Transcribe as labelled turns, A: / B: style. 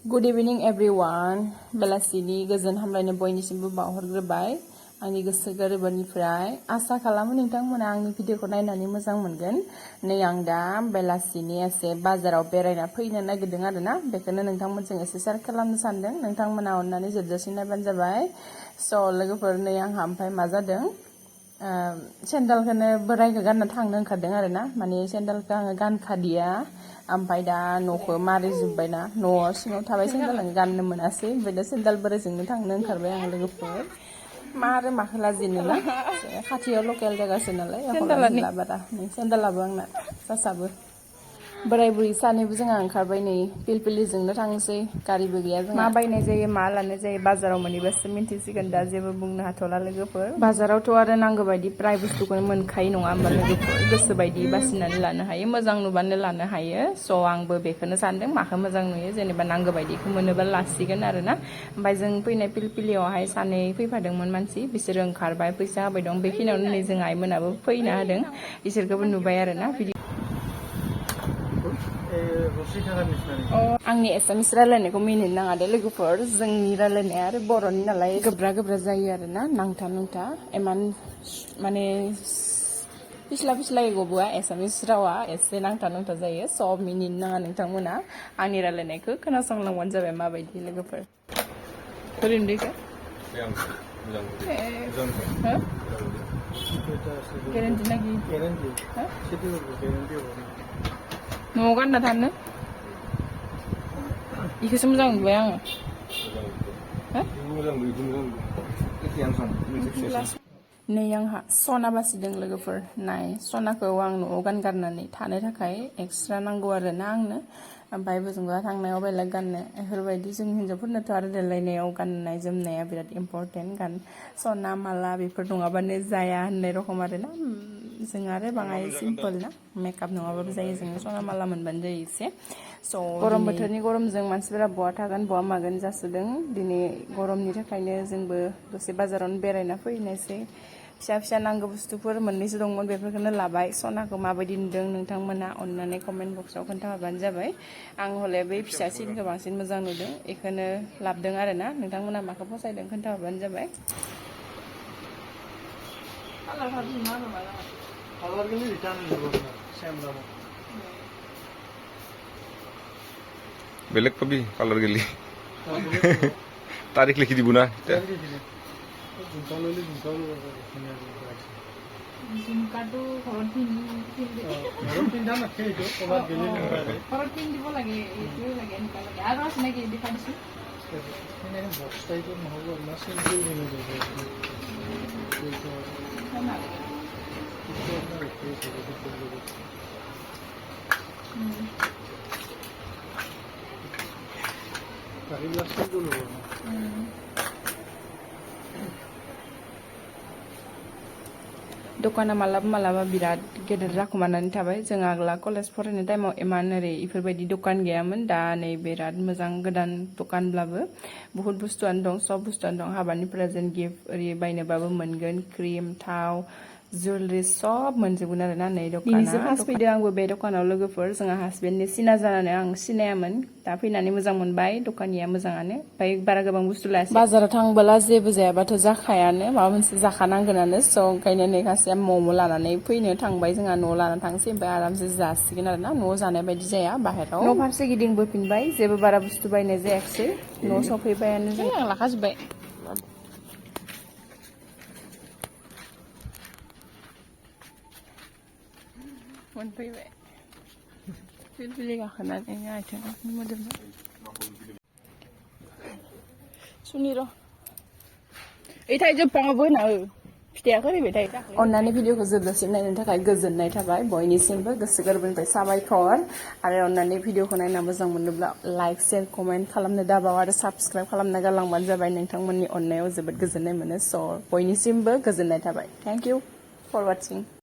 A: Good evening everyone. बेलासिनि गोजोन हामलायनाय बयनिसिमबो बावहरग्रोबाय आंनि गोसो गोरबोनिफ्राय आसा खालामो नोंथांमोना आंनि भिडिअखौ नायनानै मोजां मोनगोन। नै आं दा बेलासिनि एसे बाजाराव बेरायना फैनो नागिरदों आरोना बेखौनो नोंथांमोनजों एसे शेयार खालामनो सानदों। नोंथांमोना अननानै जोबजासिम नायबानो जाबाय। लोगोफोर नै आंहा ओमफ्राय मा जादों सेन्देलखौनो बोरायखौ गानना थांनो ओंखारदों आरोना माने सेन्देलखौ आङो गानखादिया ओमफ्राय दा न'खौ मारि जोब्बायना न'आव सिङाव थाबाय सेन्देल गाननो मोनासै ओमफ्राय दा सेन्देल बोरायजोंनो थांनो ओंखारबाय आं लोगोफोर मा आरो माखौ लाजिनोला खाथियाव लकेल जायगासो नालाय लाजिला बारा सेन्देलाबो आंना सासाबो बोराय बुरै सानैबो जोंहा ओंखारबाय नै पिलपिलिजोंनो थांसै गारिबो गैया जोंहा मा बायनाय जायो मा लानाय जायो बाजाराव मोनैबासो मिन्थिसिगोन दा जेबो बुंनो हाथ'ला लोगोफोर बाजारावथ' आरो नांगौ बायदि प्राय बुस्थुखौनो मोनखायो नङा होमबा लोगोफोर गोसो बायदि बासिनानै लानो हायो मोजां नुबानो लानो हायो आंबो बेखौनो सानदों माखौ मोजां नुयो जेनेबा नांगौ बायदिखौ मोनोबा लासिगोन आरोना ओमफ्राय जों फैनाय पिलपिलियावहाय सानै फैफादोंमोन मानसि बिसोरो ओंखारबाय फैसा होबाय दं बेखिनियावनो नै जों आइमोनाबो फैना होदों इसोरखौबो नुबाय आरोना बिदि आंनि एसामिस रायलायनायखौ मिनिनो नाङा दे लोगोफोर जोंनि रायलायनाया आरो बर'नि नालाय गोब्रा जायो आरोना नांथा इमान माने फिस्ला गबोआ एसामिस रावा एसे नांथा जायो सब मिनिनो नाङा नोंथांमोना आंनि रायलायनायखौ खोनासंलांबानो जाबाय माबायदि लोगोफोर फोरोंदोखौ गेरेन्टि नागि न'आव गानना थानो बेखौसो मोजां नुबाय आङो नै आंहा सना बासिदों लोगोफोर नाय सनाखौ आं न'आव गानगारनानै थानो थाखाय एक्सट्रा नांगौ आरोना आंनो ओमफ्राय बोजोंबा थांनायाव बेलेग गाननो बेफोरबायदि जों हिन्जावफोरनोथ' आरो देलायनायाव गाननाय जोमनाया बिराद इम्परटेन्ट सना माला बेफोर नङाबानो जाया होननाय रखम आरोना जों आरो बाङाय सिम्पोल ना मेकआप नङाबाबो जायो जोङो सना माला मोनबानो जायो एसे गरम बोथोरनि गरमजों मानसिफोरा बहा थागोन बहा मागोन जासोदों दिनै गरमनि थाखायनो जोंबो दसे बाजारावनो बेरायना फैनोसै फिसा नांगौ बुस्थुफोर मोननैसो दंमोन बेफोरखौनो लाबाय सनाखौ माबायदि नुदों नोंथांमोना अननानै कमेन्ट बक्सआव खोन्थाहरबानो जाबाय आं हले बै फिसासिनखौ बांसिन मोजां नुदों बेखौनो लाबोदों आरोना नोंथांमोना माखौ फसायदों खोन्थाहरबानो जाबाय
B: বেলেগ পাবি কালার গেলি তারিখ লিখি দিব না
A: ঝুমকাটো ঘৰত পিন্ধিব লাগে এইটোৱে লাগে এনেকুৱা লাগে আৰু আছে নেকি দেখা দিছোঁ दखाना मालाबा बिराद गेदेर जाखुमानानै थाबाय जों आगोला कलेज फरायनाय टाइमाव इमान ओरै इफोरबायदि दखान गैयामोन दा नै बिराद मोजां गोदान दखानब्लाबो बहुत बुस्थुआनो दं सब बुस्थुआनो दं हाबानि प्रेजेन्ट गिफ्ट ओरै बायनोबाबो मोनगोन क्रिम थाव जुवेलारि सब मोनजोबगोन आरोना नै दखाना फार्स्ट फैदों आंबो बे दखानाव लोगोफोर जोंहा हासबेन्डनि सिना जानानै आं सिनायामोन दा फैनानै मोजां मोनबाय दखानिया मोजाङानो ओमफ्राय बारा गोबां बुस्थु लायासै बाजाराव थांबोला जेबो जायाबाथ' जाखायानो माबा मोनसे जाखानांगोनानो ओंखायनो नै खासेया मम' लानानै फैनो थांबाय जोंहा न'आव लानानै थांसै ओमफ्राय आरामसे जासिगोन आरोना न'आव जानाय बायदि जाया बाहेराव न' फारसे गिदिंबोफिनबाय जेबो बारा बुस्थु बायनाय जायाखिसै न' सफैबायानो जों आं लाखाजोब्बाय मोनफैबाय पिलपिलि गाखोनानै आथिं मोदोमबाय सुनि र' ओइ थाइजौ बिफाङावबो होना हो फिथाइयाखौ ओरैबाय थायो अननानै भिडिअखौ जोबजासिम नायनो थाखाय गोजोननाय थाबाय बयनिसिमबो गोसो गोरबोनिफ्राय साबायखर आरो अननानै भिडिअखौ नायना मोजां मोनोब्ला लाइक शेयार कमेन्ट खालामनो दाबाव आरो साबस्क्राइब खालामना गालांबानो जाबाय नोंथांमोननि अननायाव जोबोद गोजोननाय मोनो बयनिसिमबो गोजोननाय थाबाय थेंक इउ फर वाचिं